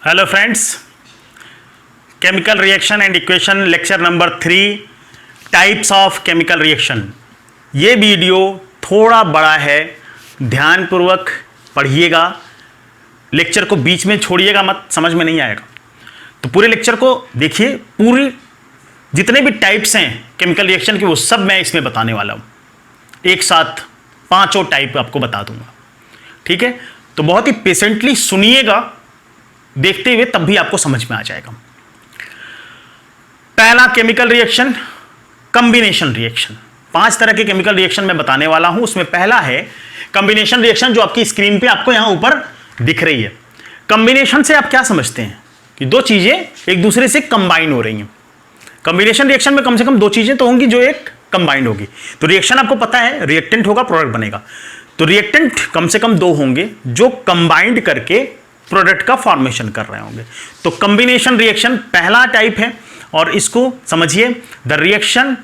Hello friends, chemical reaction and equation lecture number 3, types of chemical reaction. ये video थोड़ा बड़ा है, ध्यानपूर्वक पढ़िएगा। लेक्चर को बीच में छोड़िएगा मत, समझ में नहीं आएगा। तो पूरे लेक्चर को देखिए, पूरी जितने भी टाइप्स हैं केमिकल रिएक्शन के वो सब मैं इसमें बताने वाला हूँ। एक साथ 5 टाइप आपको बता दूंगा, ठीक है। तो बहुत ही पेशेंटली सुनिएगा, देखते हुए तब भी आपको समझ में आ जाएगा। पहला केमिकल रिएक्शन, कॉम्बिनेशन रिएक्शन। 5 तरह के केमिकल रिएक्शन मैं बताने वाला हूं। उसमें पहला है कॉम्बिनेशन रिएक्शन, जो आपकी स्क्रीन पे आपको यहां ऊपर दिख रही है। कॉम्बिनेशन से आप क्या समझते हैं कि दो चीजें एक दूसरे से कंबाइन हो रही हैं। कॉम्बिनेशन रिएक्शन में कम से कम 2 चीजें तो होंगी जो एक कंबाइंड होगी। तो रिएक्शन आपको पता है, रिएक्टेंट होगा, प्रोडक्ट बनेगा। तो रिएक्टेंट कम से कम 2 होंगे जो कंबाइंड करके प्रोडक्ट का फॉर्मेशन कर रहे होंगे। तो कॉम्बिनेशन रिएक्शन पहला टाइप है, और इसको समझिए। The reaction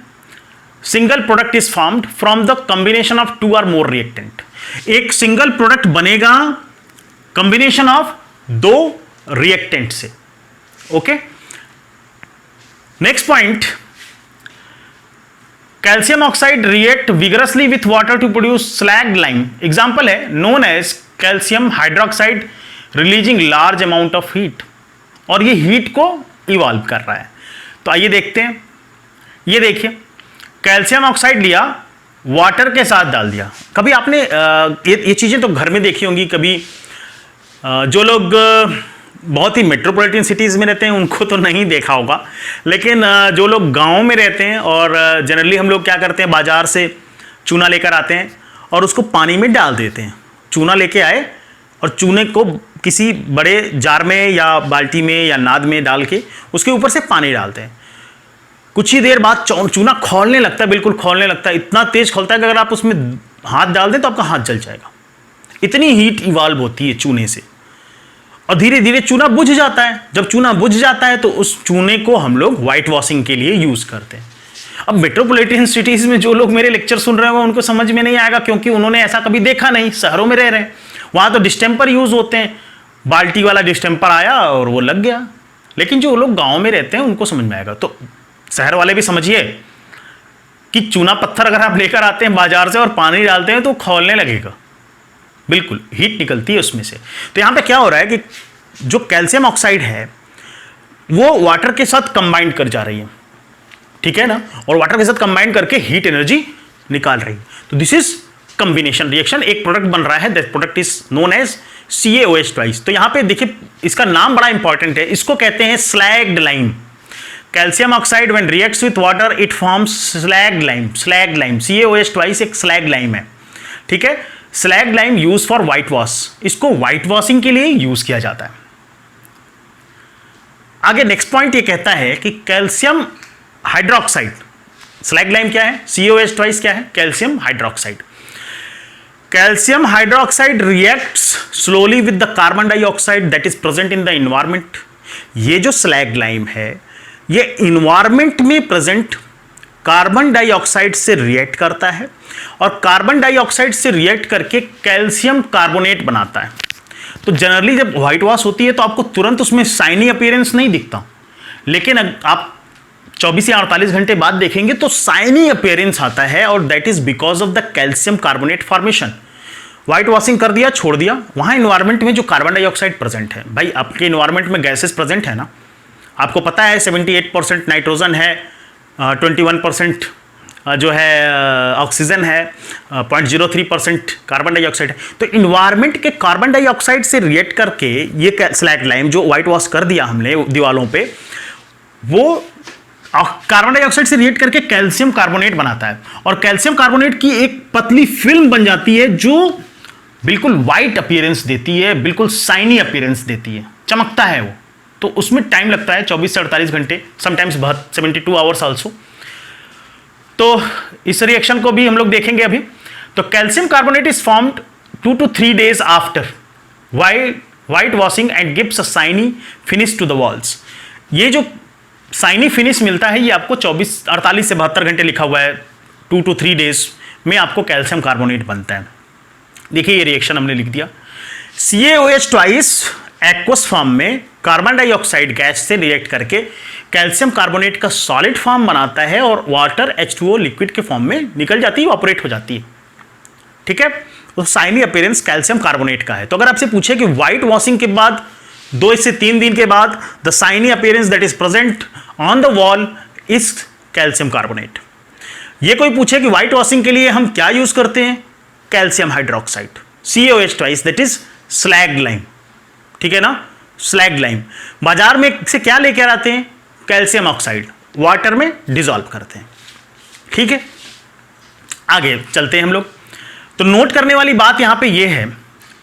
single product is formed from the combination of 2 और मोर रिएक्टेंट। एक सिंगल प्रोडक्ट बनेगा कॉम्बिनेशन ऑफ 2 रिएक्टेंट से। Okay, next point, calcium oxide react vigorously with water to produce slaked lime. Example है known as calcium hydroxide releasing large amount of heat, और ये heat को evolve कर रहा है। तो आइए देखते हैं। ये देखिए, कैल्शियम ऑक्साइड लिया, वाटर के साथ डाल दिया। कभी आपने ये चीज़ें तो घर में देखी होंगी। कभी जो लोग बहुत ही मेट्रोपॉलिटन सिटीज़ में रहते हैं उनको तो नहीं देखा होगा, लेकिन जो लोग गाँव में रहते हैं, और जनरली हम लोग क्या करते हैं, बाज़ार से चूना लेकर आते हैं और उसको पानी में डाल देते हैं। चूना लेके आए और चूने को किसी बड़े जार में या बाल्टी में या नाद में डाल के उसके ऊपर से पानी डालते हैं। कुछ ही देर बाद चूना खौलने लगता है, बिल्कुल खौलने लगता है। इतना तेज खौलता है कि अगर आप उसमें हाथ डाल दें तो आपका हाथ जल जाएगा। इतनी हीट इवॉल्व होती है चूने से, और धीरे धीरे चूना बुझ जाता है। जब चूना बुझ जाता है तो उस चूने को हम लोग व्हाइट वॉशिंग के लिए यूज करते हैं। अब मेट्रोपॉलिटन सिटीज में जो लोग मेरे लेक्चर सुन रहे होंगे उनको समझ में नहीं आएगा, क्योंकि उन्होंने ऐसा कभी देखा नहीं। शहरों में रह रहे हैं, वहां तो डिस्टेंपर यूज होते हैं, बाल्टी वाला डिस्टेंपर आया और वो लग गया। लेकिन जो लोग गांव में रहते हैं उनको समझ में आएगा। तो शहर वाले भी समझिए कि चूना पत्थर अगर आप लेकर आते हैं बाजार से और पानी डालते हैं तो खौलने लगेगा, बिल्कुल हीट निकलती है उसमें से। तो यहां पे क्या हो रहा है कि जो कैल्शियम ऑक्साइड है वो वाटर के साथ कंबाइन कर जा रही है, ठीक है ना, और वाटर के साथ कंबाइन करके हीट एनर्जी निकाल रही है। तो दिस इज कॉम्बिनेशन रिएक्शन। एक प्रोडक्ट बन रहा है, that product is known as CaOH twice. तो यहां पे देखिए, इसका नाम बड़ा इंपॉर्टेंट है। इसको कहते हैं slagged lime. Calcium oxide when reacts with water it forms slagged lime. Slagged lime, CaOH twice एक स्लैग्ड लाइम है, ठीक है। Slagged lime use for white wash. इसको व्हाइट वॉशिंग के लिए यूज किया जाता है। आगे नेक्स्ट पॉइंट ये कहता है कि कैल्शियम हाइड्रोक्साइड, स्लैग्ड लाइम क्या है, CaOH ट्वाइस क्या है, calcium hydroxide. Calcium hydroxide reacts slowly with the carbon dioxide that is present in the environment. ये जो स्लैग्ड लाइम है ये इन्वायरमेंट में प्रेजेंट कार्बन डाइऑक्साइड से रिएक्ट करता है, और कार्बन डाइऑक्साइड से रिएक्ट करके कैल्शियम कार्बोनेट बनाता है। तो जनरली जब व्हाइट वॉश होती है तो आपको तुरंत उसमें शाइनी अपीयरेंस नहीं दिखता, लेकिन आप 24 या 48 घंटे बाद देखेंगे तो शाइनी अपीयरेंस आता है, और that is because of the calcium carbonate formation. White washing कर दिया, छोड़ दिया, वहां इन्वायरमेंट में जो कार्बन डाइऑक्साइड प्रेजेंट है, भाई आपके इन्वायरमेंट में गैसेस प्रेजेंट है ना, आपको पता है 78% नाइट्रोजन है, 21% जो है ऑक्सीजन है, 0.03% कार्बन डाइऑक्साइड है। तो इन्वायरमेंट के कार्बन डाइऑक्साइड से रिएक्ट करके ये स्लैग्ड लाइम जो व्हाइट वॉश कर दिया हमने दीवालों पे, वो कार्बन डाइऑक्साइड से रिएक्ट करके कैल्शियम कार्बोनेट बनाता है, और कैल्शियम कार्बोनेट की एक पतली फिल्म बन जाती है जो बिल्कुल व्हाइट अपीयरेंस देती है, बिल्कुल शाइनी अपीयरेंस देती है, चमकता है वो। तो उसमें टाइम लगता है 24 से 48 घंटे, समटाइम्स 72 आवर्स ऑल्सो। तो इस रिएक्शन को भी हम लोग देखेंगे अभी। तो calcium carbonate is formed 2 to 3 days after white washing and gives a shiny finish to the walls. ये जो शाइनी फिनिश मिलता है ये आपको 48 से 72 घंटे लिखा हुआ है, 2 to 3 days में आपको कैल्शियम कार्बोनेट बनता है। देखिए ये रिएक्शन हमने लिख दिया, CaOH ट्वाइस एक्वस फॉर्म में कार्बन डाइऑक्साइड गैस से रिएक्ट करके कैल्शियम कार्बोनेट का सॉलिड फॉर्म बनाता है और वाटर H2O लिक्विड के फॉर्म में निकल जाती है, ऑपरेट हो जाती है। ठीक है, तो शाइनी अपीयरेंस कैल्शियम कार्बोनेट का है। तो अगर आपसे पूछे कि व्हाइट वॉशिंग के बाद 2 से 3 दिन के बाद the shiny appearance that is present on the wall is calcium carbonate. ये कोई पूछे कि व्हाइट वॉशिंग के लिए हम क्या यूज करते हैं, calcium hydroxide CaOH twice that is slag lime. ठीक है ना, स्लैग लाइम। बाजार में से क्या लेकर आते हैं, कैल्शियम ऑक्साइड, वाटर में डिसॉल्व करते हैं। ठीक है, आगे चलते हैं हम लोग। तो नोट करने वाली बात यहां पे ये है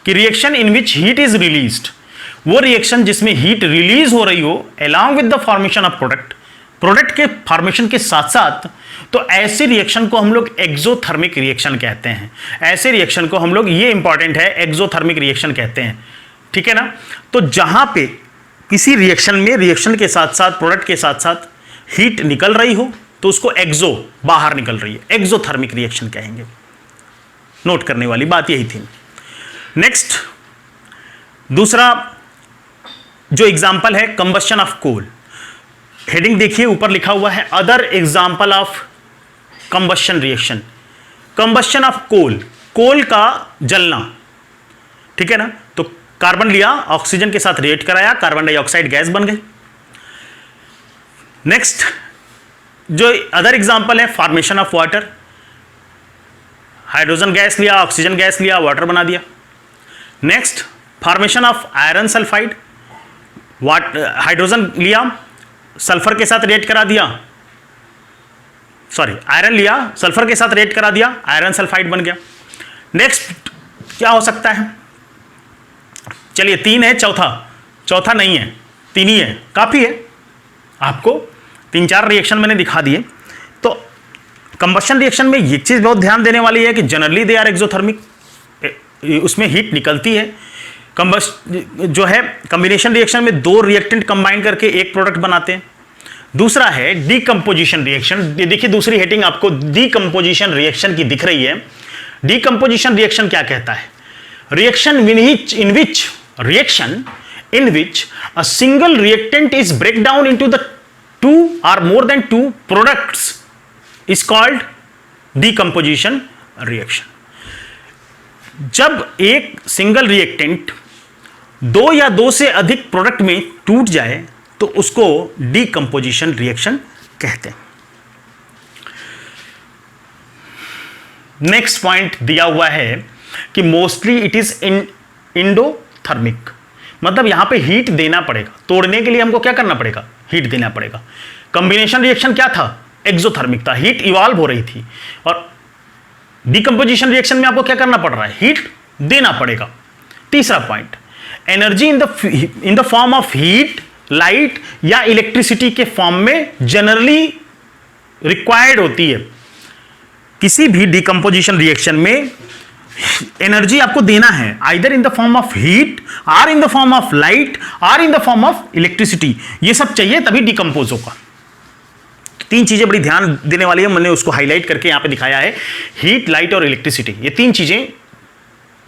कि reaction in which heat is released, वो रिएक्शन जिसमें हीट रिलीज हो रही हो along with the formation of product के फॉर्मेशन के साथ साथ, तो ऐसे रिएक्शन को हम लोग एक्सोथर्मिक रिएक्शन कहते हैं। ऐसे रिएक्शन को हम लोग, ये इंपॉर्टेंट है, एक्सोथर्मिक रिएक्शन कहते हैं। ठीक है ना, तो जहां पे किसी रिएक्शन में रिएक्शन के साथ साथ प्रोडक्ट के साथ साथ हीट निकल रही हो तो उसको एक्सो, बाहर निकल रही है, एक्सोथर्मिक रिएक्शन कहेंगे। नोट करने वाली बात यही थी। नेक्स्ट, दूसरा जो एग्जाम्पल है कंबस्शन ऑफ कोल। हेडिंग देखिए, ऊपर लिखा हुआ है other example of combustion reaction. Combustion of coal, coal का जलना। ठीक है ना, तो कार्बन लिया, ऑक्सीजन के साथ रिएक्ट कराया, कार्बन डाइऑक्साइड गैस बन गई। नेक्स्ट जो अदर एग्जाम्पल है formation of water. Hydrogen gas लिया, ऑक्सीजन गैस लिया, वाटर बना दिया। Next formation of iron sulphide. Hydrogen लिया, सल्फर के साथ रिएक्ट करा दिया, सॉरी आयरन लिया, सल्फर के साथ रिएक्ट करा दिया, आयरन सल्फाइड बन गया। नेक्स्ट क्या हो सकता है, चलिए 3 है, चौथा नहीं है, 3 ही है, काफ़ी है। आपको 3-4 रिएक्शन मैंने दिखा दिए। तो कंबस्शन रिएक्शन में ये चीज़ बहुत ध्यान देने वाली है कि जनरली दे आर एक्सोथर्मिक, उसमें हीट निकलती है। जो है कॉम्बिनेशन रिएक्शन में 2 रिएक्टेंट कंबाइन करके एक प्रोडक्ट बनाते हैं। दूसरा है डीकंपोजिशन रिएक्शन। देखिए दूसरी हेडिंग आपको डीकंपोजिशन रिएक्शन की दिख रही है। डीकंपोजिशन रिएक्शन क्या कहता है, reaction in which a single reactant is break down into the 2 or more than 2 products is called decomposition reaction। जब एक सिंगल रिएक्टेंट 2 या 2 से अधिक प्रोडक्ट में टूट जाए तो उसको डीकंपोजिशन रिएक्शन कहते हैं। नेक्स्ट पॉइंट दिया हुआ है कि मोस्टली इट इज इंडोथर्मिक, मतलब यहां पे हीट देना पड़ेगा। तोड़ने के लिए हमको क्या करना पड़ेगा, हीट देना पड़ेगा। कॉम्बिनेशन रिएक्शन क्या था, एक्सोथर्मिक था, हीट इवॉल्व हो रही थी। और डीकंपोजिशन रिएक्शन में आपको क्या करना पड़ रहा है, हीट देना पड़ेगा। तीसरा point, energy in the form of heat, light या इलेक्ट्रिसिटी के फॉर्म में जनरली रिक्वायर्ड होती है। किसी भी डीकंपोजिशन रिएक्शन में एनर्जी आपको देना है, either in the form of heat और in the form of light और in the form of electricity. ये सब चाहिए तभी डीकंपोज होगा। 3 चीजें बड़ी ध्यान देने वाली है, मैंने उसको हाईलाइट करके यहां पे दिखाया है, हीट, लाइट और इलेक्ट्रिसिटी। ये 3 चीजें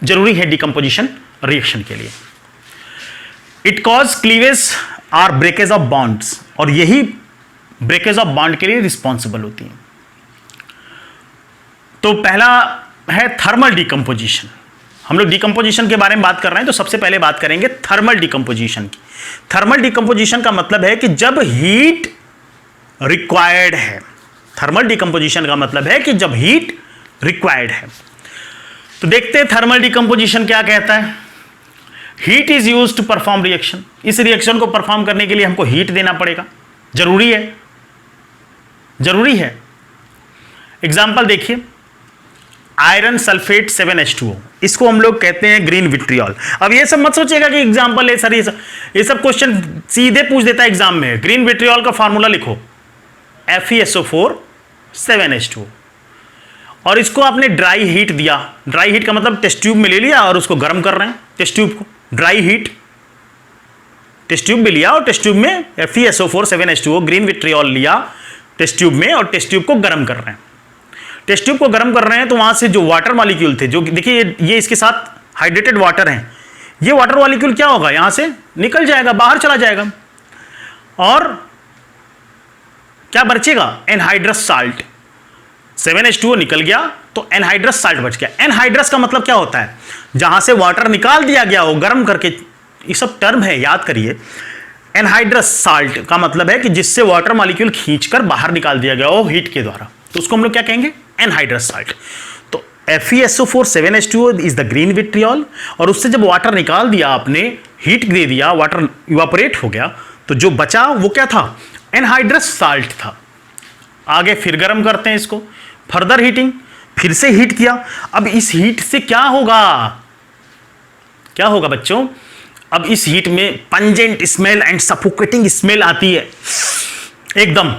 जरूरी है डीकंपोजिशन रिएक्शन के लिए। इट कॉज क्लीवेज और ब्रेकेज ऑफ बॉन्ड्स, और यही ब्रेकेज ऑफ बॉन्ड के लिए रिस्पॉन्सिबल होती है। तो पहला है थर्मल डीकंपोजिशन। हम लोग डीकंपोजिशन के बारे में बात कर रहे हैं, तो सबसे पहले बात करेंगे थर्मल डीकंपोजिशन की। थर्मल डीकंपोजिशन का मतलब है कि जब हीट रिक्वायर्ड है। थर्मल डीकंपोजिशन का मतलब है कि जब हीट रिक्वायर्ड है। तो देखते हैं थर्मल डीकंपोजिशन क्या कहता है। Heat is used to perform reaction. इस रिएक्शन को परफॉर्म करने के लिए हमको हीट देना पड़ेगा, जरूरी है, जरूरी है। एग्जाम्पल देखिए, आयरन सल्फेट 7H2O, इसको हम लोग कहते हैं ग्रीन विट्रियल। अब ये सब मत सोचिएगा कि एग्जाम्पल है सर, ये सब क्वेश्चन सीधे पूछ देता है एग्जाम में। ग्रीन विट्रियल का फॉर्मूला लिखो, FeSO4 7H2O, और इसको आपने ड्राई हीट दिया। ड्राई हीट का मतलब टेस्ट ट्यूब में ले लिया और उसको गर्म कर रहे हैं, टेस्ट ट्यूब को। ड्राई हीट टेस्ट ट्यूब में लिया और टेस्ट ट्यूब में FeSO4 7H2O ग्रीन विट्रियल लिया टेस्ट ट्यूब में, और टेस्ट ट्यूब को गर्म कर रहे हैं। टेस्ट ट्यूब को गर्म कर रहे हैं तो वहां से जो वाटर मॉलिक्यूल थे, जो देखिए ये इसके साथ हाइड्रेटेड वाटर हैं, ये वाटर मॉलिक्यूल क्या होगा, यहां से निकल जाएगा, बाहर चला जाएगा, और क्या बचेगा, एनहाइड्रस साल्ट। 7H2O निकल गया तो एनहाइड्रस साल्ट बच गया। एनहाइड्रस का मतलब क्या होता है, जहां से वाटर निकाल दिया गया हो गर्म करके, ये सब टर्म है, याद करिए। एनहाइड्रस साल्ट का मतलब है कि जिससे वाटर मॉलिक्यूल खींचकर बाहर निकाल दिया गया हो हीट के द्वारा, तो उसको हम लोग क्या कहेंगे, एनहाइड्रस साल्ट। तो FeSO4 7H2O is the green vitriol, और उससे जब वाटर निकाल दिया आपने, हीट दे दिया, वाटर इवापोरेट हो गया, तो जो बचा वो क्या था, एनहाइड्रस साल्ट था। आगे फिर गर्म करते हैं इसको, फर्दर हीटिंग, फिर से हीट किया। अब इस हीट से क्या होगा, क्या होगा बच्चों, अब इस हीट में pungent smell and suffocating smell आती है, एकदम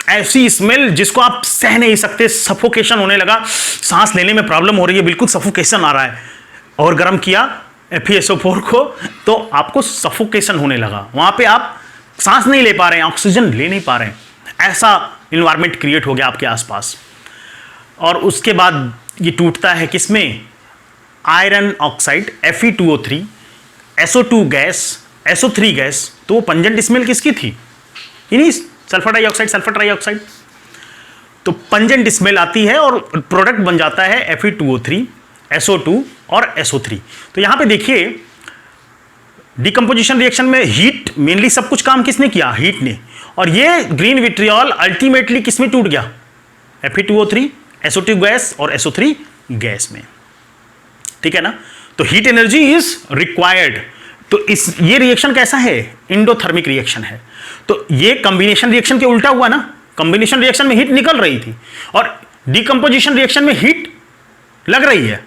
ऐसी स्मेल जिसको आप सह नहीं सकते, सफोकेशन होने लगा, सांस लेने में प्रॉब्लम हो रही है, बिल्कुल सफोकेशन आ रहा है। और गर्म किया FeSO4 को तो आपको सफोकेशन होने लगा, वहां पे आप सांस नहीं ले पा रहे हैं, ऑक्सीजन ले नहीं पा रहे हैं, ऐसा इन्वायरमेंट क्रिएट हो गया आपके आसपास। और उसके बाद ये टूटता है किसमें, iron oxide Fe2O3, SO2 gas, SO3 gas. तो वो पंजेंट स्मेल किसकी थी, इन्हीं सल्फर डाइऑक्साइड, सल्फर ट्राइऑक्साइड। तो पंजेंट स्मेल आती है और प्रोडक्ट बन जाता है Fe2O3, SO2 और SO3। तो यहां पे देखिए डिकम्पोजिशन रिएक्शन में हीट मेनली, सब कुछ काम किसने किया, हीट ने। और ये ग्रीन विट्रियल अल्टीमेटली किसमें टूट गया, Fe2O3, SO2 गैस और SO3 गैस में, ठीक है ना। तो हीट एनर्जी इज रिक्वायर्ड। तो ये रिएक्शन कैसा है, इंडोथर्मिक रिएक्शन है। तो ये कॉम्बिनेशन रिएक्शन के उल्टा हुआ ना, कॉम्बिनेशन रिएक्शन में हीट निकल रही थी और डिकम्पोजिशन रिएक्शन में हीट लग रही है,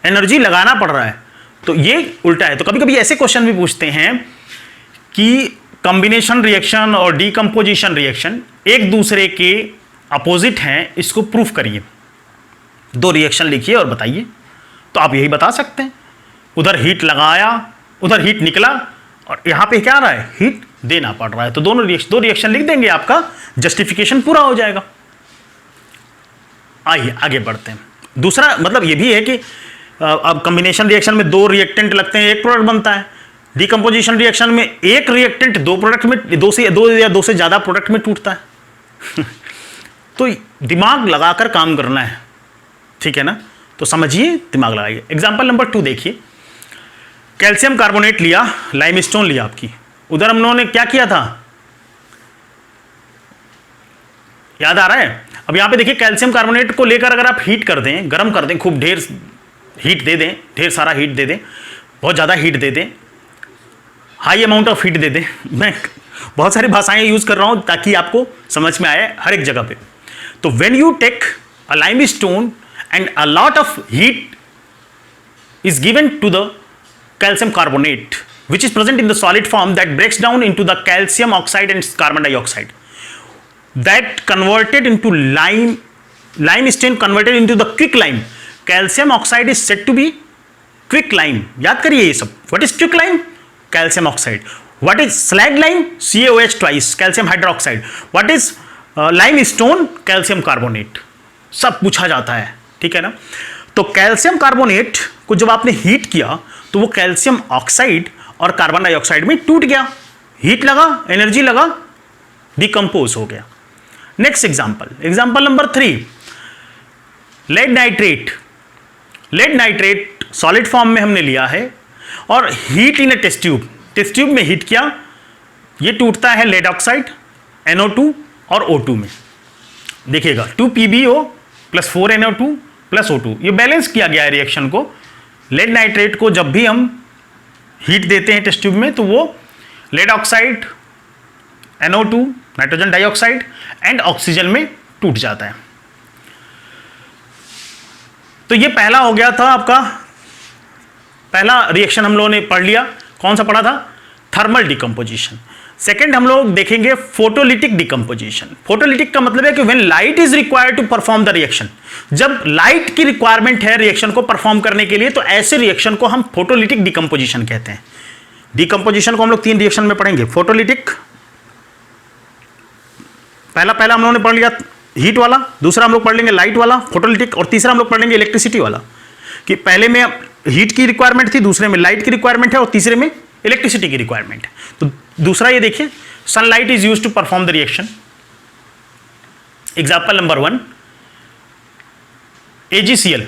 एनर्जी लगाना पड़ रहा है। तो ये उल्टा है। तो कभी कभी ऐसे क्वेश्चन भी पूछते हैं कि कॉम्बिनेशन रिएक्शन और डिकम्पोजिशन रिएक्शन एक दूसरे के अपोजिट हैं, इसको प्रूफ करिए, 2 रिएक्शन लिखिए और बताइए। तो आप यही बता सकते हैं, उधर हीट लगाया, उधर हीट निकला, और यहां पे क्या आ रहा है, हीट देना पड़ रहा है। तो दो रिएक्शन लिख देंगे, आपका जस्टिफिकेशन पूरा हो जाएगा। आइए आगे बढ़ते हैं। दूसरा मतलब ये भी है कि अब कॉम्बिनेशन रिएक्शन में 2 रिएक्टेंट लगते हैं, एक प्रोडक्ट बनता है। डिकम्पोजिशन रिएक्शन में एक रिएक्टेंट 2 प्रोडक्ट में, 2 से ज्यादा प्रोडक्ट में टूटता है। तो दिमाग लगाकर काम करना है, ठीक है ना। तो समझिए, दिमाग लगाइए। एग्जाम्पल नंबर 2 देखिए, कैल्शियम कार्बोनेट लिया, लाइमस्टोन लिया आपकी, उधर हम लोगों ने क्या किया था, याद आ रहा है। अब यहां पे देखिए कैल्शियम कार्बोनेट को लेकर अगर आप हीट कर दें, गर्म कर दें, खूब ढेर हीट दे दें, ढेर सारा हीट दे दें, बहुत ज़्यादा हीट दे दें, हाई अमाउंट ऑफ हीट दे दें। मैं बहुत सारी भाषाएं यूज़ कर रहा हूं ताकि आपको समझ में आए हर एक जगह पे। तो when you take a limestone and a lot of heat is given to the calcium carbonate, which is present in the solid form, that breaks down into the calcium oxide and carbon dioxide, that converted into limestone converted into the quick lime. Calcium oxide is said to be quick lime. याद करिए ये सब। What is quick lime? Calcium oxide. What is slag lime? CaOH twice, calcium hydroxide. What is limestone? Calcium carbonate. सब पूछा जाता है, ठीक है ना। तो कैल्शियम कार्बोनेट को जब आपने हीट किया तो वो कैल्शियम ऑक्साइड और कार्बन डाइऑक्साइड में टूट गया, हीट लगा, एनर्जी लगा, डिकम्पोज हो गया। Next example number 3, lead nitrate. Lead nitrate solid form में हमने लिया है और heat in a test tube में हीट किया, ये टूटता है लेड ऑक्साइड, NO2 और O2 में। देखिएगा 2PbO + 4NO2 + O2, ये बैलेंस किया गया है रिएक्शन को। लेड नाइट्रेट को जब भी हम हीट देते हैं टेस्ट ट्यूब में तो वो lead oxide, NO2 nitrogen dioxide and oxygen में टूट जाता है। तो ये पहला हो गया था आपका, पहला रिएक्शन हम लोगों ने पढ़ लिया। कौन सा पढ़ा था, थर्मल डिकम्पोजिशन। सेकेंड हम लोग देखेंगे फोटोलिटिक डिकम्पोजिशन। फोटोलिटिक का मतलब है कि when light is required to perform the reaction, जब लाइट की रिक्वायरमेंट है रिएक्शन को परफॉर्म करने के लिए, तो ऐसे रिएक्शन को हम फोटोलिटिक डिकम्पोजिशन कहते हैं। डिकम्पोजिशन को हम लोग 3 रिएक्शन में पढ़ेंगे। फोटोलिटिक, पहला हम लोगों ने पढ़ लिया हीट वाला, दूसरा हम लोग पढ़ लेंगे लाइट वाला फोटोलिटिक, और तीसरा हम लोग पढ़ लेंगे इलेक्ट्रिसिटी वाला। कि पहले में हीट की रिक्वायरमेंट थी, दूसरे में लाइट की रिक्वायरमेंट है और तीसरे में इलेक्ट्रिसिटी की रिक्वायरमेंट है। तो दूसरा ये देखिए, sunlight is used to perform the reaction. Example number 1, AgCl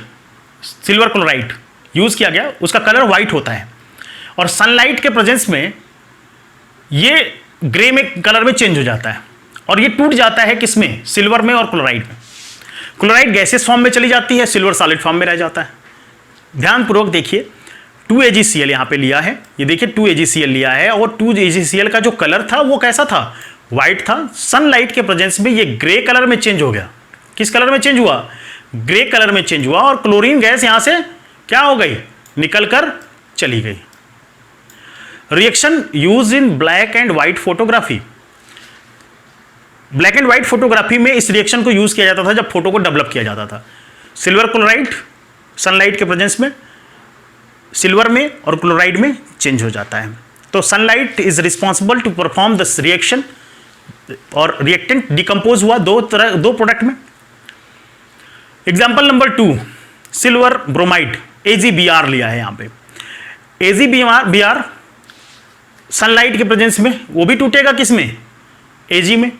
silver chloride use किया गया, उसका कलर व्हाइट होता है और सनलाइट के प्रेजेंस में ये ग्रे में कलर में चेंज हो जाता है और ये टूट जाता है किसमें, सिल्वर में और क्लोराइड में। क्लोराइड गैसेस फॉर्म में चली जाती है, सिल्वर सॉलिड फॉर्म में रह जाता है। ध्यानपूर्वक देखिए, 2AgCl यहाँ पे लिया है, ये देखिए 2AgCl लिया है और 2AgCl का जो कलर था वो कैसा था, व्हाइट था। सनलाइट के प्रेजेंस में ये ग्रे कलर में चेंज हो गया। किस कलर में चेंज हुआ, ग्रे कलर में चेंज हुआ और क्लोरीन गैस यहां से क्या हो गई, निकल कर चली गई। Reaction use in black and white photography. Black and white photography में इस रिएक्शन को यूज किया जाता था जब फोटो को डेवलप किया जाता था। सिल्वर क्लोराइड सनलाइट के प्रेजेंस में सिल्वर में और क्लोराइड में चेंज हो जाता है। तो sunlight is responsible to perform this reaction और रिएक्टेंट डिकम्पोज हुआ दो प्रोडक्ट में। Example number 2, silver bromide AgBr लिया है यहां पे। AgBr सनलाइट के प्रेजेंस में वो भी टूटेगा किसमें, Ag में।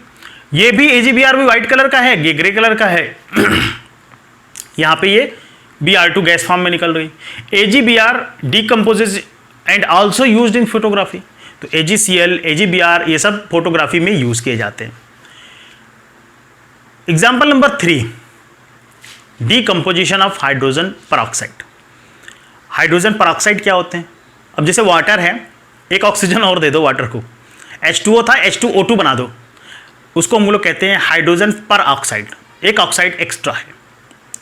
ये भी AgBr भी व्हाइट कलर का है, ये ग्रे कलर का है। यहां पे ये Br2 गैस फॉर्म में निकल रही। AgBr decomposes and also used in photography. तो AgCl AgBr ये सब फोटोग्राफी में यूज किए जाते हैं। Example number 3, decomposition of hydrogen peroxide. Hydrogen peroxide क्या होते हैं, अब जैसे वाटर है, एक ऑक्सीजन और दे दो वाटर को, H2O था H2O2 बना दो, उसको हम लोग कहते हैं हाइड्रोजन परऑक्साइड, एक ऑक्साइड एक्स्ट्रा है।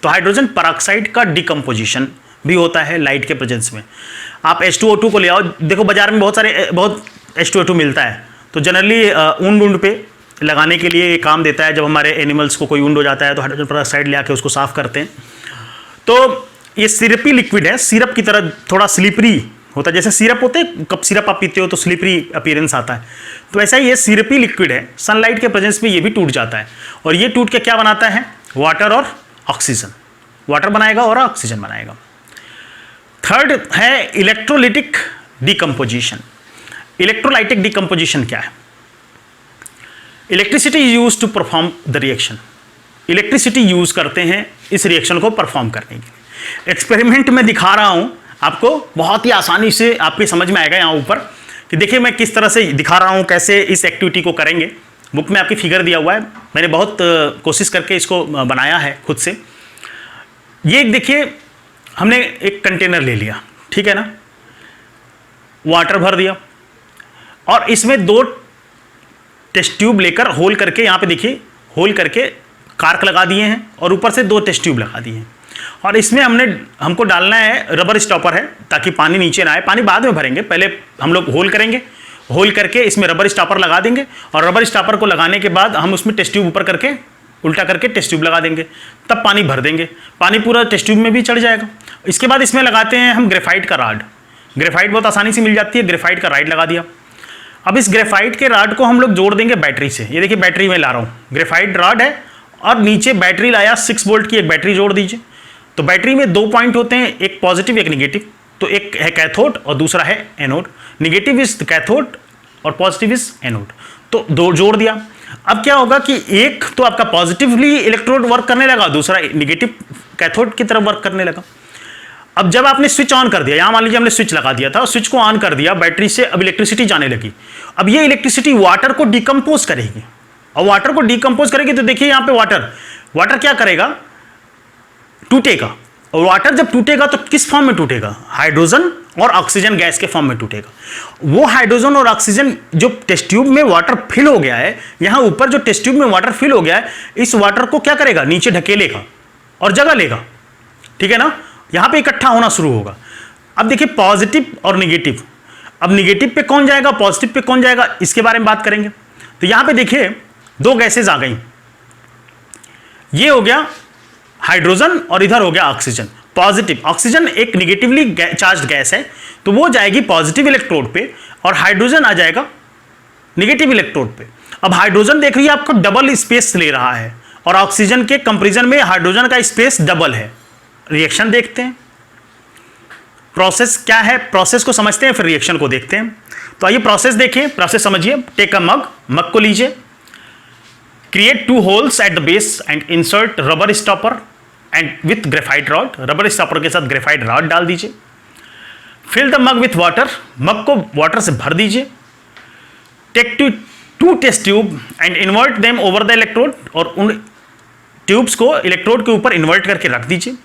तो हाइड्रोजन परऑक्साइड का डिकम्पोजिशन भी होता है लाइट के प्रेजेंस में। आप H2O2 को ले आओ, देखो बाजार में बहुत H2O2 मिलता है, तो जनरली ऊंड पे लगाने के लिए काम देता है। जब हमारे एनिमल्स को कोई वुंड हो जाता है तो हाइड्रोजन परऑक्साइड ले आके उसको साफ करते हैं। तो ये सिरपी लिक्विड है, सिरप की तरह थोड़ा स्लिपरी होता है, जैसे सिरप होते हैं, कप सिरप आप पीते हो तो स्लिपरी अपीयरेंस आता है, तो ऐसा ही ये सिरपी लिक्विड है। सनलाइट के प्रेजेंस में ये भी टूट जाता है और ये टूट के क्या बनाता है, वाटर और ऑक्सीजन, वाटर बनाएगा और ऑक्सीजन बनाएगा। थर्ड है इलेक्ट्रोलाइटिक डिकम्पोजिशन। इलेक्ट्रोलाइटिक डिकम्पोजिशन क्या है, electricity use to perform the reaction. Electricity use करते हैं इस रिएक्शन को परफॉर्म करने के लिए। एक्सपेरिमेंट में दिखा रहा हूं आपको, बहुत ही आसानी से आपके समझ में आएगा यहाँ ऊपर कि देखिए मैं किस तरह से दिखा रहा हूं कैसे इस एक्टिविटी को करेंगे। बुक में आपकी फिगर दिया हुआ है, मैंने बहुत कोशिश करके इसको बनाया है खुद से। ये देखिए, हमने एक कंटेनर ले लिया, ठीक है ना, वाटर भर दिया और इसमें 2 टेस्ट ट्यूब लेकर होल करके, यहाँ पे देखिए होल करके कार्क लगा दिए हैं और ऊपर से 2 टेस्ट ट्यूब लगा दिए हैं और इसमें हमको डालना है, रबर स्टॉपर है ताकि पानी नीचे ना आए। पानी बाद में भरेंगे, पहले हम लोग होल करेंगे, होल करके इसमें रबर स्टॉपर लगा देंगे और रबर स्टॉपर को लगाने के बाद हम उसमें टेस्ट ट्यूब ऊपर करके उल्टा करके टेस्ट ट्यूब लगा देंगे, तब पानी भर देंगे, पानी पूरा टेस्ट ट्यूब में भी चढ़ जाएगा। इसके बाद इसमें लगाते हैं हम ग्रेफाइट का राड। ग्रेफाइट बहुत आसानी से मिल जाती है, ग्रेफाइट का राड लगा दिया। अब इस ग्रेफाइट के राड को हम लोग जोड़ देंगे बैटरी से। ये देखिए बैटरी में ला रहा हूँ, ग्रेफाइट राड है और नीचे बैटरी लाया, 6 वोल्ट की एक बैटरी जोड़ दीजिए। तो बैटरी में 2 पॉइंट होते हैं, एक पॉजिटिव एक निगेटिव। तो एक है कैथोड और दूसरा है एनोड। निगेटिव इज कैथोड और पॉजिटिव इज एनोड। तो 2 जोड़ दिया। अब क्या होगा कि एक तो आपका पॉजिटिवली इलेक्ट्रोड वर्क करने लगा, दूसरा निगेटिव कैथोड की तरफ वर्क करने लगा। अब जब आपने स्विच ऑन कर दिया, यहां मान लीजिए हमने स्विच लगा दिया था, स्विच को ऑन कर दिया बैटरी से, अब इलेक्ट्रिसिटी जाने लगी। अब ये इलेक्ट्रिसिटी वाटर को डिकम्पोज करेगी और वाटर को डिकम्पोज करेगी तो देखिए यहां पे वाटर क्या करेगा, टूटेगा। और वाटर जब टूटेगा तो किस फॉर्म में टूटेगा, हाइड्रोजन और ऑक्सीजन गैस के फॉर्म में टूटेगा। वो हाइड्रोजन और ऑक्सीजन जो टेस्ट ट्यूब में वाटर फिल हो गया है, यहां ऊपर जो टेस्ट ट्यूब में वाटर फिल हो गया है, इस वाटर को क्या करेगा, नीचे ढकेलेगा और जगह लेगा, ठीक है ना, यहां पे इकट्ठा होना शुरू होगा। अब देखिए पॉजिटिव और निगेटिव, अब निगेटिव पे कौन जाएगा, पॉजिटिव पे कौन जाएगा, इसके बारे में बात करेंगे। तो यहां पे देखिए 2 गैसेज आ गई, ये हो गया हाइड्रोजन और इधर हो गया ऑक्सीजन। पॉजिटिव ऑक्सीजन एक निगेटिवली चार्ज्ड गैस है, तो वो जाएगी पॉजिटिव इलेक्ट्रोड पे और हाइड्रोजन आ जाएगा निगेटिव इलेक्ट्रोड पे। अब हाइड्रोजन देख रही है आपको डबल स्पेस ले रहा है और ऑक्सीजन के कंपैरिजन में हाइड्रोजन का स्पेस डबल है। रिएक्शन देखते हैं। प्रोसेस क्या है, प्रोसेस को समझते हैं फिर रिएक्शन को देखते हैं। तो आइए प्रोसेस देखें, प्रोसेस समझिए। टेक अ मग, मग को लीजिए, create 2 holes at the base and insert rubber stopper and with graphite rod, rubber stopper के साथ ग्रेफाइट रॉड डाल दीजिए। Fill the mug with water, mug को वाटर से भर दीजिए। Take 2 test tube and invert them over the electrode, और उन ट्यूब्स को इलेक्ट्रोड के ऊपर इन्वर्ट करके रख दीजिए।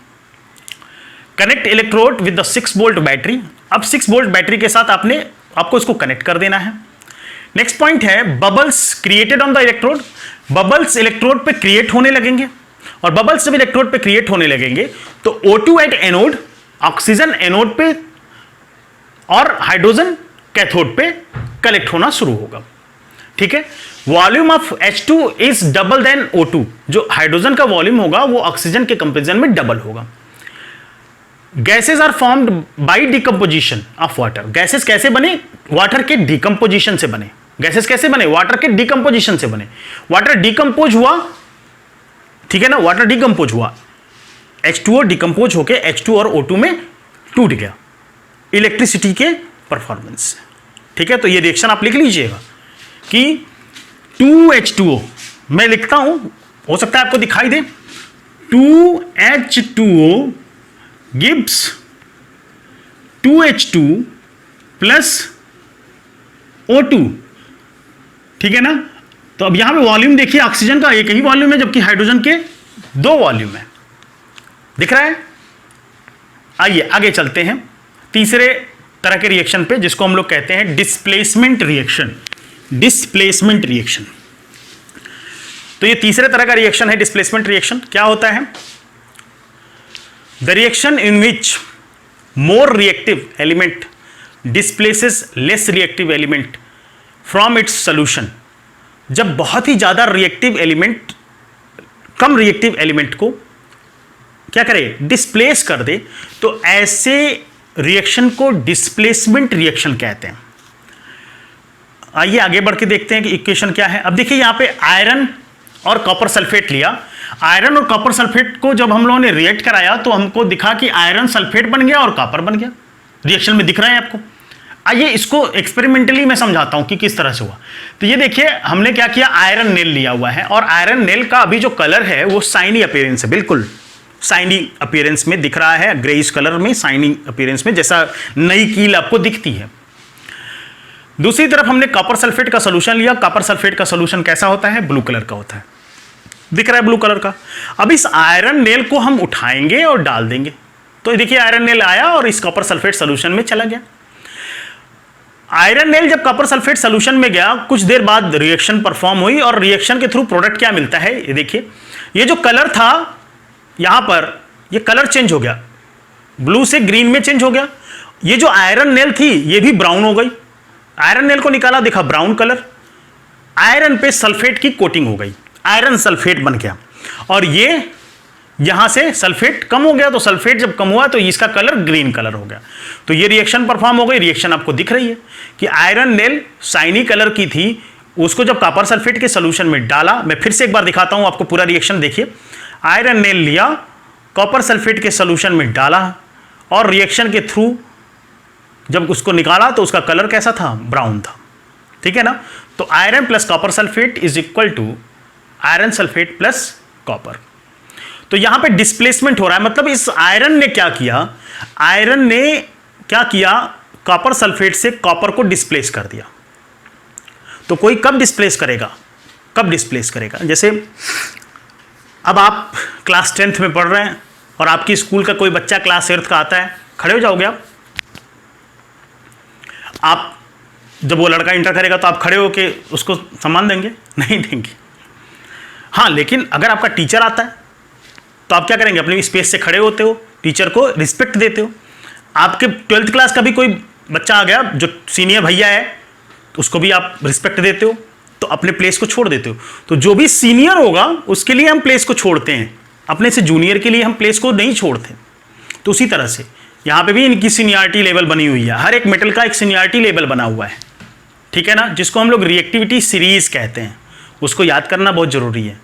Connect electrode with the 6 volt battery, अब 6 वोल्ट बैटरी के साथ आपको इसको कनेक्ट कर देना है। नेक्स्ट पॉइंट है bubbles created on the electrode, bubbles electrode पे क्रिएट होने लगेंगे, और बबल्स जब इलेक्ट्रोड पे क्रिएट होने लगेंगे तो O2 at anode, oxygen anode पे और हाइड्रोजन कैथोड पे कलेक्ट होना शुरू होगा। ठीक है, volume of H2 is double than O2, जो हाइड्रोजन का वॉल्यूम होगा वो ऑक्सीजन के कंपेरिजन में डबल होगा। Gases are formed by decomposition of water, gases कैसे बने, वाटर के डिकम्पोजिशन से बने। गैसेज कैसे बने, वाटर के डिकम्पोजिशन से बने। वाटर डिकम्पोज हुआ, ठीक है ना, वाटर डिकम्पोज हुआ, H2O डिकम्पोज होके H2 और O2 में टूट गया इलेक्ट्रिसिटी के परफॉर्मेंस से। ठीक है, तो ये रिएक्शन आप लिख लीजिएगा कि 2H2O, मैं लिखता हूं, हो सकता है आपको दिखाई दे, 2H2O gives 2H2 plus O2। ठीक है ना, तो अब यहां पे वॉल्यूम देखिए, ऑक्सीजन का एक ही वॉल्यूम है जबकि हाइड्रोजन के 2 वॉल्यूम है, दिख रहा है। आइए आगे चलते हैं तीसरे तरह के रिएक्शन पे, जिसको हम लोग कहते हैं डिस्प्लेसमेंट रिएक्शन। डिस्प्लेसमेंट रिएक्शन, तो ये तीसरे तरह का रिएक्शन है डिस्प्लेसमेंट रिएक्शन। क्या होता है, the reaction in which more reactive element displaces less reactive element from its solution, जब बहुत ही ज्यादा रिएक्टिव एलिमेंट कम रिएक्टिव एलिमेंट को क्या करे, डिस्प्लेस कर दे, तो ऐसे रिएक्शन को डिस्प्लेसमेंट रिएक्शन कहते हैं। आइए आगे बढ़ के देखते हैं कि इक्वेशन क्या है। अब देखिए यहां पे आयरन और कॉपर सल्फेट लिया, आयरन और कॉपर सल्फेट को जब हम लोगों ने रिएक्ट कराया तो हमको दिखा कि आयरन सल्फेट बन गया और कॉपर बन गया, रिएक्शन में दिख रहा है आपको। आइए इसको एक्सपेरिमेंटली मैं समझाता हूं कि किस तरह से हुआ। तो ये देखिए हमने क्या किया, आयरन नेल लिया हुआ है, और आयरन नेल का अभी जो कलर है वो साइनी अपीयरेंस है, बिल्कुल साइनी अपीयरेंस में दिख रहा है, ग्रेइश कलर में, साइनी अपीयरेंस में, जैसा नई कील आपको दिखती है। दूसरी तरफ हमने कॉपर सल्फेट का सोल्यूशन लिया, कॉपर सल्फेट का सोल्यूशन कैसा होता है, ब्लू कलर का होता है, दिख रहा है ब्लू कलर का। अब इस आयरन नेल को हम उठाएंगे और डाल देंगे, तो देखिए आयरन नेल आया और इस कॉपर सल्फेट सोल्यूशन में चला गया। आयरन नेल जब कॉपर सल्फेट सोल्यूशन में गया, कुछ देर बाद रिएक्शन परफॉर्म हुई, और रिएक्शन के थ्रू प्रोडक्ट क्या मिलता है, ये देखिए, ये जो कलर था यहां पर, ये कलर चेंज हो गया, ब्लू से ग्रीन में चेंज हो गया। ये जो आयरन नेल थी ये भी ब्राउन हो गई, आयरन नेल को निकाला, देखा ब्राउन कलर, आयरन पे सल्फेट की कोटिंग हो गई, आयरन सल्फेट बन गया, और ये यहां से सल्फेट कम हो गया, तो सल्फेट जब कम हुआ तो इसका कलर ग्रीन कलर हो गया। तो ये रिएक्शन परफॉर्म हो गई। रिएक्शन आपको दिख रही है कि आयरन नेल साइनी कलर की थी, उसको जब कॉपर सल्फेट के सोल्यूशन में डाला, मैं फिर से एक बार दिखाता हूं आपको पूरा रिएक्शन देखिए। आयरन नेल लिया, कॉपर सल्फेट के सोल्यूशन में डाला, और रिएक्शन के थ्रू जब उसको निकाला तो उसका कलर कैसा था, ब्राउन था। ठीक है ना, तो iron plus copper sulphate is equal to iron sulphate plus copper. तो यहां पे डिस्प्लेसमेंट हो रहा है, मतलब इस आयरन ने क्या किया, आयरन ने क्या किया, कॉपर सल्फेट से कॉपर को डिस्प्लेस कर दिया। तो कोई कब डिस्प्लेस करेगा, कब डिस्प्लेस करेगा, जैसे अब आप क्लास 10th में पढ़ रहे हैं और आपकी स्कूल का कोई बच्चा क्लास 8th का आता है, खड़े हो जाओगे आप जब वो लड़का इंटर करेगा तो आप खड़े होके उसको सम्मान देंगे, नहीं देंगे। हाँ, लेकिन अगर आपका टीचर आता है तो आप क्या करेंगे, अपनी स्पेस से खड़े होते हो, टीचर को रिस्पेक्ट देते हो। आपके 12th क्लास का भी कोई बच्चा आ गया जो सीनियर भैया है, उसको भी आप रिस्पेक्ट देते हो, तो अपने प्लेस को छोड़ देते हो। तो जो भी सीनियर होगा उसके लिए हम प्लेस को छोड़ते हैं, अपने से जूनियर के लिए हम प्लेस को नहीं छोड़ते। तो उसी तरह से यहाँ पे भी इनकी सीनियरिटी लेवल बनी हुई है, हर एक मेटल का एक सीनियरिटी लेवल बना हुआ है, ठीक है ना, जिसको हम लोग रिएक्टिविटी सीरीज कहते हैं। उसको याद करना बहुत जरूरी है।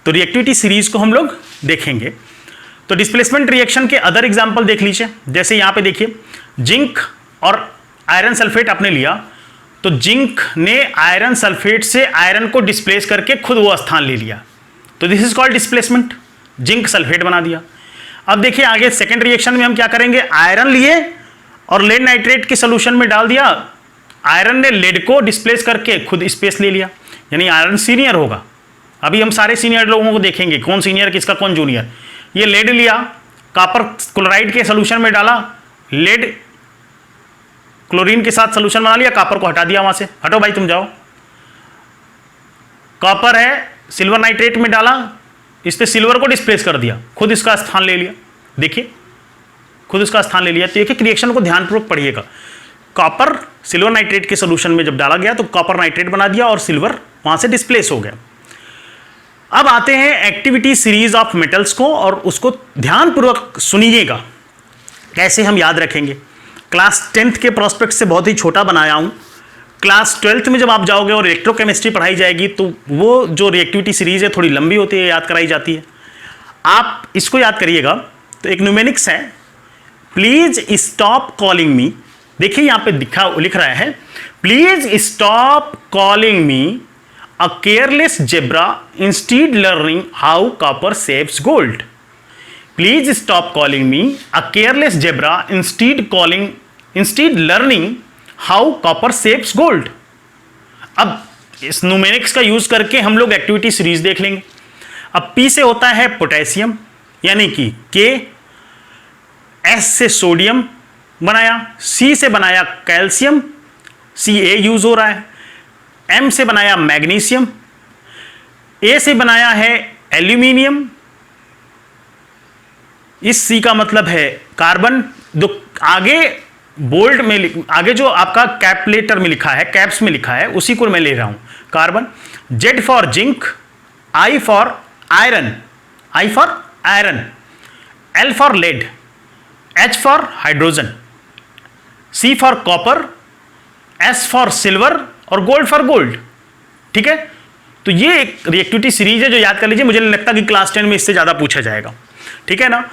तो रिएक्टिविटी सीरीज को हम लोग देखेंगे। तो डिस्प्लेसमेंट रिएक्शन के अदर एग्जाम्पल देख लीजिए, जैसे यहाँ पे देखिए जिंक और आयरन सल्फेट आपने लिया, तो जिंक ने आयरन सल्फेट से आयरन को डिस्प्लेस करके खुद वो स्थान ले लिया, तो this is called displacement, zinc sulphate बना दिया। अब देखिए आगे सेकेंड रिएक्शन में हम क्या करेंगे, आयरन लिए और लेड नाइट्रेट के सोल्यूशन में डाल दिया, आयरन ने लेड को डिस्प्लेस करके खुद स्पेस ले लिया, यानी आयरन सीनियर होगा। अभी हम सारे सीनियर लोगों को देखेंगे कौन सीनियर किसका कौन जूनियर। ये लेड लिया, कॉपर क्लोराइड के सोल्यूशन में डाला, लेड क्लोरीन के साथ सोल्यूशन बना लिया, कॉपर को हटा दिया वहां से, हटो भाई तुम जाओ। कॉपर है, सिल्वर नाइट्रेट में डाला, इस पे सिल्वर को डिस्प्लेस कर दिया, खुद इसका स्थान ले लिया, देखिए खुद इसका स्थान ले लिया। तो एक एक रिएक्शन को ध्यानपूर्वक पढ़िएगा। कॉपर सिल्वर नाइट्रेट के सोल्यूशन में जब डाला गया तो कॉपर नाइट्रेट बना दिया और सिल्वर वहां से डिस्प्लेस हो गया। अब आते हैं एक्टिविटी सीरीज ऑफ मेटल्स को, और उसको ध्यानपूर्वक सुनिएगा कैसे हम याद रखेंगे। क्लास 10th के प्रोस्पेक्ट से बहुत ही छोटा बनाया हूं। क्लास 12th में जब आप जाओगे और इलेक्ट्रोकेमिस्ट्री पढ़ाई जाएगी तो वो जो रिएक्टिविटी सीरीज है थोड़ी लंबी होती है, याद कराई जाती है। आप इसको याद करिएगा। तो एक न्यूमेनिक्स है, प्लीज स्टॉप कॉलिंग मी, देखिए यहां पे लिख रहा है please stop calling me a careless zebra instead learning how copper saves gold. Please stop calling me a careless zebra instead learning how copper saves gold. अब इस न्यूमेरिक्स का use करके हम लोग एक्टिविटी सीरीज देख लेंगे। अब P से होता है पोटेशियम, यानी कि K, S से सोडियम बनाया, C से बनाया कैल्शियम, Ca यूज हो रहा है, M से बनाया मैग्नीशियम, A से बनाया है एल्यूमिनियम, इस C का मतलब है कार्बन। जो आगे बोल्ड में आगे जो आपका कैपलेटर में लिखा है, कैप्स में लिखा है, उसी को मैं ले रहा हूं, carbon. Z for zinc, I for iron, L for lead, H for hydrogen, C for copper, S for silver और गोल्ड फॉर गोल्ड। ठीक है, तो ये एक रिएक्टिविटी सीरीज है जो याद कर लीजिए। मुझे नहीं लगता कि क्लास 10 में इससे ज्यादा पूछा जाएगा। ठीक है ना।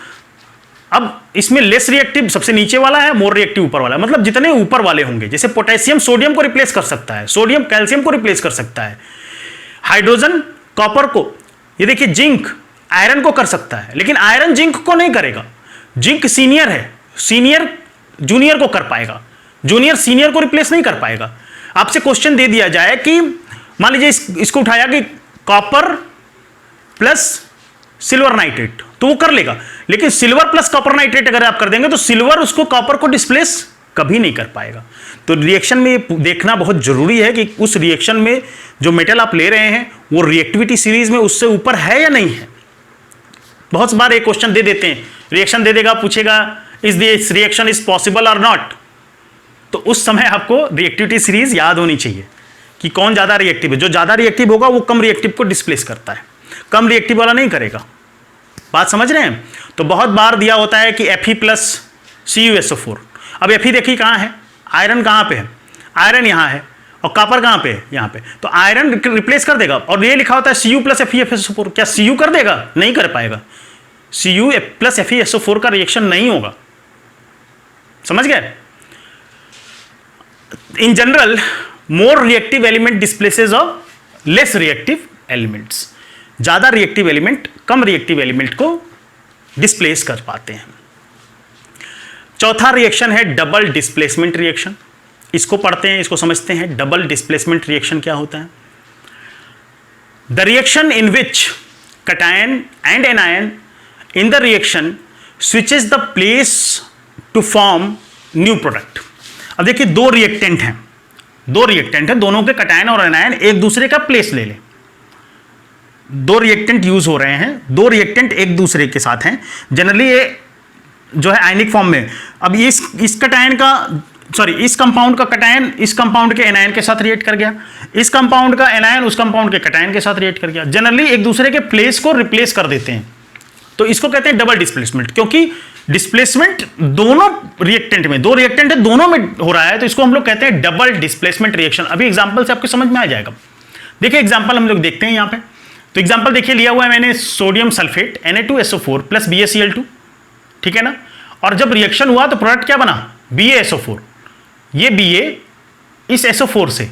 अब इसमें लेस रिएक्टिव सबसे नीचे वाला है, मोर रिएक्टिव ऊपर वाला है, मतलब जितने ऊपर वाले होंगे। जैसे पोटेशियम सोडियम को रिप्लेस कर सकता है, सोडियम कैल्शियम को रिप्लेस कर सकता है, हाइड्रोजन कॉपर को, ये देखिए जिंक आयरन को कर सकता है, लेकिन आयरन जिंक को नहीं करेगा। जिंक सीनियर है, सीनियर जूनियर को कर पाएगा, जूनियर सीनियर को रिप्लेस नहीं कर पाएगा। आपसे क्वेश्चन दे दिया जाए कि मान लीजिए इसको उठाया कि कॉपर प्लस सिल्वर नाइट्रेट, तो वो कर लेगा, लेकिन सिल्वर प्लस कॉपर नाइट्रेट अगर आप कर देंगे तो सिल्वर उसको कॉपर को डिस्प्लेस कभी नहीं कर पाएगा। तो रिएक्शन में देखना बहुत जरूरी है कि उस रिएक्शन में जो मेटल आप ले रहे हैं वो रिएक्टिविटी सीरीज में उससे ऊपर है या नहीं है। बहुत बार एक क्वेश्चन दे देते हैं, रिएक्शन दे देगा, पूछेगा is this reaction is possible और नॉट, तो उस समय आपको रिएक्टिविटी सीरीज याद होनी चाहिए कि कौन ज्यादा रिएक्टिव है। जो ज्यादा रिएक्टिव होगा वो कम रिएक्टिव को डिस्प्लेस करता है, कम रिएक्टिव वाला नहीं करेगा। बात समझ रहे हैं। तो बहुत बार दिया होता है कि Fe प्लस CuSO4। अब Fe देखिए कहाँ है, आयरन कहाँ पे है, आयरन यहाँ है, और कॉपर कहाँ पे है, यहाँ पे। तो आयरन रिप्लेस कर देगा, और ये लिखा होता है Cu प्लस FeSO4, क्या Cu कर देगा? नहीं कर पाएगा। Cu प्लस FeSO4 का रिएक्शन नहीं होगा, समझ गए। In general more reactive element displaces of less reactive elements. ज्यादा रिएक्टिव एलिमेंट कम रिएक्टिव एलिमेंट को डिस्प्लेस कर पाते हैं। चौथा रिएक्शन है डबल डिस्प्लेसमेंट रिएक्शन। इसको पढ़ते हैं, इसको समझते हैं। डबल डिस्प्लेसमेंट रिएक्शन क्या होता है? The reaction in which cation and anion in the reaction switches the place to form new product. अब देखिए दो रिएक्टेंट हैं, दोनों के कटायन और एनायन एक दूसरे का प्लेस ले लें। दो रिएक्टेंट यूज हो रहे हैं, दो रिएक्टेंट एक दूसरे के साथ हैं। जनरली ये जो है आयनिक फॉर्म में। अब इस कटायन का इस कंपाउंड का कटायन इस कंपाउंड के एनायन के साथ रिएक्ट कर गया, इस कंपाउंड का एनायन उस कंपाउंड के कटायन के साथ रिएक्ट कर गया। जनरली एक दूसरे के प्लेस को रिप्लेस कर देते हैं, तो इसको कहते हैं डबल डिस्प्लेसमेंट। क्योंकि डिस्प्लेसमेंट दोनों रिएक्टेंट में, दो रिएक्टेंट है दोनों में हो रहा है, तो इसको हम लोग कहते हैं डबल डिस्प्लेसमेंट रिएक्शन। अभी एग्जांपल से आपको समझ में आ जाएगा। देखिए एग्जांपल हम लोग देखते हैं यहाँ पे। तो एग्जांपल देखिए लिया हुआ है मैंने, sodium sulphate Na2SO4 plus BaCl2, ठीक है ना। और जब रिएक्शन हुआ तो प्रोडक्ट क्या बना? BaSO4, ये Ba इस SO4 से,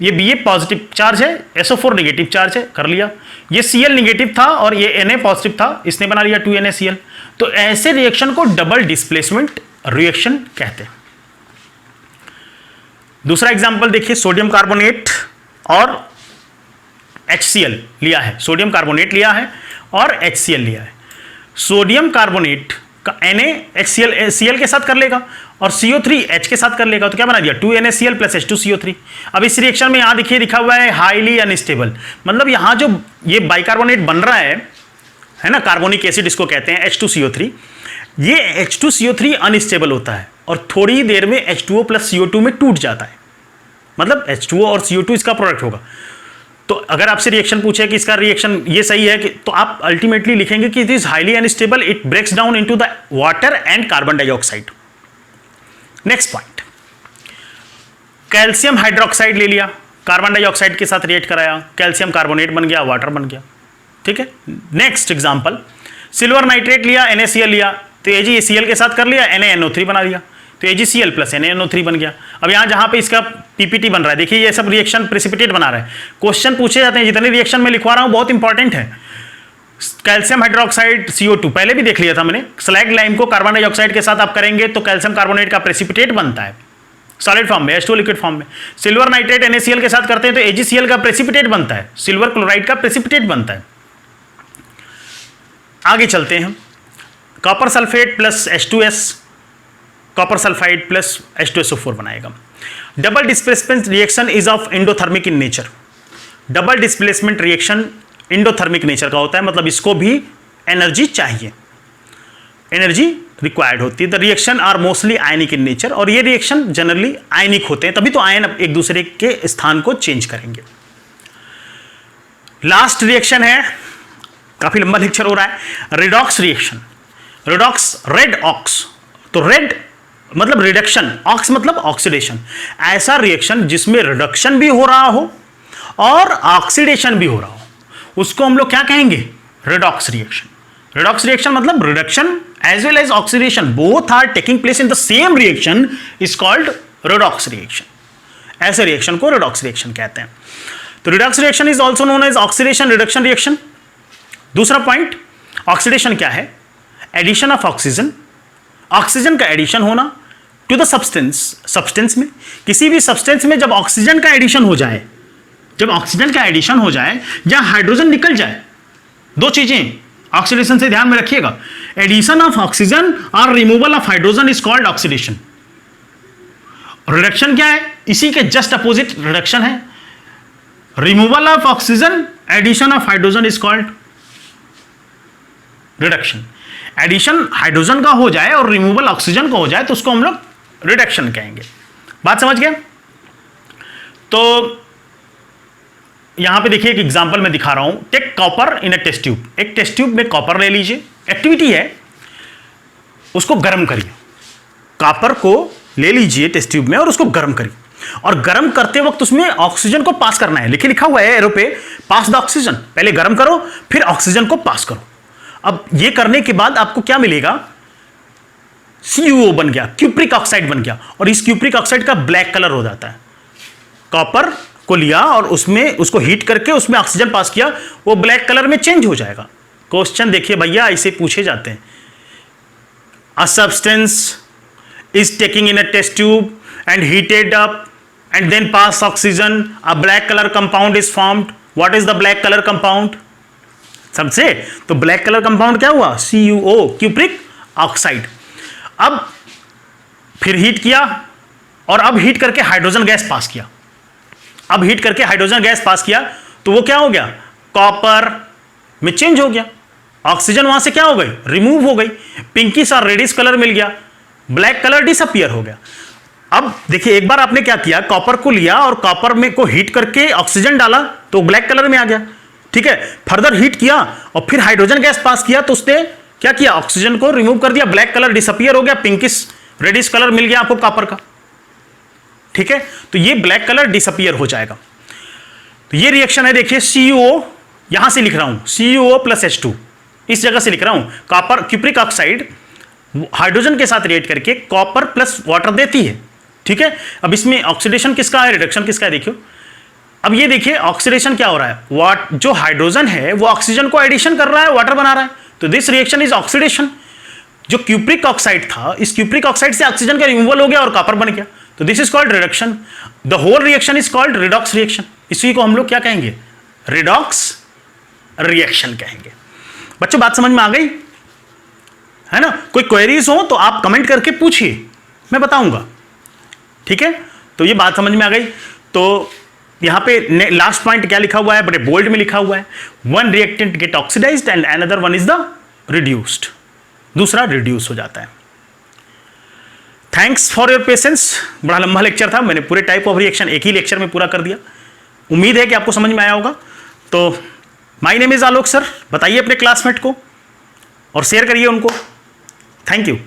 ये Ba पॉजिटिव चार्ज है, SO4 नेगेटिव चार्ज है, कर लिया। ये Cl नेगेटिव था और ये Na पॉजिटिव था, इसने बना लिया 2NaCl। तो ऐसे रिएक्शन को डबल डिस्प्लेसमेंट रिएक्शन कहते हैं। दूसरा एग्जांपल देखिए, सोडियम कार्बोनेट और HCl लिया है, सोडियम कार्बोनेट लिया है और HCl लिया है। सोडियम कार्बोनेट का Na Cl के साथ कर लेगा और CO3 H के साथ कर लेगा, तो क्या बना दिया 2NaCl प्लस H2CO3। अब इस रिएक्शन में यहां देखिए लिखा हुआ है हाईली अनस्टेबल, मतलब यहां जो ये बाइकार्बोनेट बन रहा है ना, कार्बोनिक एसिड इसको कहते हैं H2CO3, ये H2CO3 अनस्टेबल होता है और थोड़ी देर में H2O प्लस CO2 में टूट जाता है, मतलब H2O और CO2 इसका प्रोडक्ट होगा। तो अगर आपसे रिएक्शन पूछे कि इसका रिएक्शन ये सही है कि, तो आप अल्टीमेटली लिखेंगे कि it is highly unstable, it breaks down into the water and carbon dioxide. Next point, calcium hydroxide ले लिया, कार्बन डाइऑक्साइड के साथ रिएक्ट कराया, कैल्शियम कार्बोनेट बन गया, वाटर बन गया। ठीक है। नेक्स्ट एग्जांपल, सिल्वर नाइट्रेट लिया, NaCl लिया, तो AgCl के साथ कर लिया, NaNO3 बना दिया, तो AgCl प्लस NaNO3 बन गया। अब यहाँ जहाँ पे इसका PPT बन रहा है, देखिए ये सब रिएक्शन प्रेसिपिटेट बना रहा है। क्वेश्चन पूछे जाते हैं, जितने रिएक्शन में लिखवा रहा हूँ बहुत इंपॉर्टेंट है। कैल्शियम हाइड्रोक्साइड CO2 पहले भी देख लिया था मैंने, स्लैग लाइम को कार्बन डाइऑक्साइड के साथ आप करेंगे तो कैल्शियम कार्बोनेट का प्रेसिपिटेट बनता है सॉलिड फॉर्म में, H2 लिक्विड फॉर्म में। सिल्वर नाइट्रेट NaCl के साथ करते हैं तो AgCl का प्रेसिपिटेट बनता है, सिल्वर क्लोराइड का प्रेसिपिटेट बनता है। आगे चलते हैं, copper sulphate plus H2S, copper sulphide plus H2SO4 बनाएगा। Double displacement reaction is of endothermic in nature. Double displacement reaction endothermic nature का होता है, मतलब इसको भी एनर्जी चाहिए, एनर्जी रिक्वायर्ड होती है। The reaction are mostly ionic in nature, और ये रिएक्शन जनरली आयनिक होते हैं, तभी तो आयन एक दूसरे के स्थान को चेंज करेंगे। लास्ट रिएक्शन है, काफी लंबा लेक्चर हो रहा है, redox reaction. Redox, red ox, तो रेड मतलब रिडक्शन, ऑक्स मतलब ऑक्सीडेशन। ऐसा रिएक्शन जिसमें रिडक्शन भी हो रहा हो और ऑक्सीडेशन भी हो रहा हो, उसको हम लोग क्या कहेंगे, रिडॉक्स रिएक्शन। रिडॉक्स रिएक्शन मतलब reduction as well as oxidation, both are taking place in the same reaction, is called redox reaction. ऐसे रिएक्शन को रिडॉक्स रिएक्शन कहते हैं। तो redox reaction is also known as oxidation reduction reaction. दूसरा point, oxidation क्या है, addition of oxygen, oxygen का addition होना टू द सब्सटेंस, सब्सटेंस में, किसी भी सब्सटेंस में जब ऑक्सीजन का एडिशन हो जाए, जब ऑक्सीजन का एडिशन हो जाए या हाइड्रोजन निकल जाए, दो चीजें ऑक्सीडेशन से ध्यान में रखिएगा, एडिशन ऑफ ऑक्सीजन और removal of hydrogen is called oxidation. Reduction क्या है, इसी के जस्ट अपोजिट रिडक्शन है, removal of oxygen, addition of hydrogen is called reduction. Addition hydrogen का हो जाए और रिमूवल ऑक्सीजन का हो जाए तो उसको हम लोग रिडक्शन कहेंगे। बात समझ गए? तो यहां पे देखिए एक एग्जांपल मैं दिखा रहा हूं, take copper in a test tube. एक टेस्ट ट्यूब में कॉपर ले लीजिए, एक्टिविटी है, उसको गर्म करिए, कॉपर को ले लीजिए टेस्ट ट्यूब में और उसको गर्म करिए, और गर्म करते वक्त उसमें ऑक्सीजन को पास करना है। लिखा हुआ है एरो पे, पास द ऑक्सीजन, पहले गर्म करो फिर ऑक्सीजन को पास करो। अब ये करने के बाद आपको क्या मिलेगा, CuO बन गया, क्यूप्रिक ऑक्साइड बन गया, और इस क्यूप्रिक ऑक्साइड का ब्लैक कलर हो जाता है। कॉपर को लिया और उसमें उसको हीट करके उसमें ऑक्सीजन पास किया, वो ब्लैक कलर में चेंज हो जाएगा। क्वेश्चन देखिए भैया, ऐसे पूछे जाते हैं, a substance is taking in a test tube and heated up and then pass oxygen, a black colour compound is formed. What is the black colour compound? सबसे तो ब्लैक कलर कंपाउंड क्या हुआ, CuO, क्यूप्रिक ऑक्साइड। अब फिर heat किया और अब heat करके हाइड्रोजन गैस पास किया, अब हीट करके हाइड्रोजन गैस पास किया तो वो क्या हो गया, कॉपर में चेंज हो गया, ऑक्सीजन वहां से क्या हो गई, रिमूव हो गई, पिंकिश और रेडिश कलर मिल गया, ब्लैक कलर डिसअपियर हो गया। अब देखिए एक बार आपने क्या किया, कॉपर को लिया और कॉपर में को हीट करके ऑक्सीजन डाला तो ब्लैक कलर में आ गया, ठीक है। फर्दर हीट किया और फिर हाइड्रोजन गैस पास किया तो उसने क्या किया, ऑक्सीजन को रिमूव कर दिया, ब्लैक कलर डिसअपियर हो गया, पिंकिश रेडिश कलर मिल गया आपको कॉपर का, ठीक है। तो ये ब्लैक कलर डिसअपियर हो जाएगा। तो ये रिएक्शन है, देखिए CuO, यहां से लिख रहा हूं CuO प्लस H2, इस जगह से लिख रहा हूं, कॉपर क्यूप्रिक ऑक्साइड हाइड्रोजन के साथ रिएक्ट करके कॉपर प्लस वाटर देती है। ठीक है, अब इसमें ऑक्सीडेशन किसका है, रिडक्शन किसका है, देखियो। अब ये देखिए ऑक्सीडेशन क्या हो रहा है, जो हाइड्रोजन है वो ऑक्सीजन को एडिशन कर रहा है, वाटर बना रहा है, तो दिस रिएक्शन इज ऑक्सीडेशन। जो क्यूप्रिक ऑक्साइड था, इस क्यूप्रिक ऑक्साइड से ऑक्सीजन का रिमूवल हो गया और कॉपर बन गया, तो this is called reduction. The whole reaction is called redox reaction. इसी को हम लोग क्या कहेंगे, रिडॉक्स रिएक्शन कहेंगे। बच्चों बात समझ में आ गई है ना? कोई क्वेरीज हो तो आप कमेंट करके पूछिए, मैं बताऊंगा। ठीक है, तो ये बात समझ में आ गई। तो यहां पे लास्ट पॉइंट क्या लिखा हुआ है, बड़े बोल्ड में लिखा हुआ है, one reactant get oxidised and another one is the reduced, दूसरा रिड्यूस हो जाता है। Thanks for your patience. बड़ा लंबा लेक्चर था, मैंने पूरे टाइप ऑफ रिएक्शन एक ही लेक्चर में पूरा कर दिया। उम्मीद है कि आपको समझ में आया होगा। तो my name is Alok sir. बताइए अपने क्लासमेट को और शेयर करिए उनको। Thank you.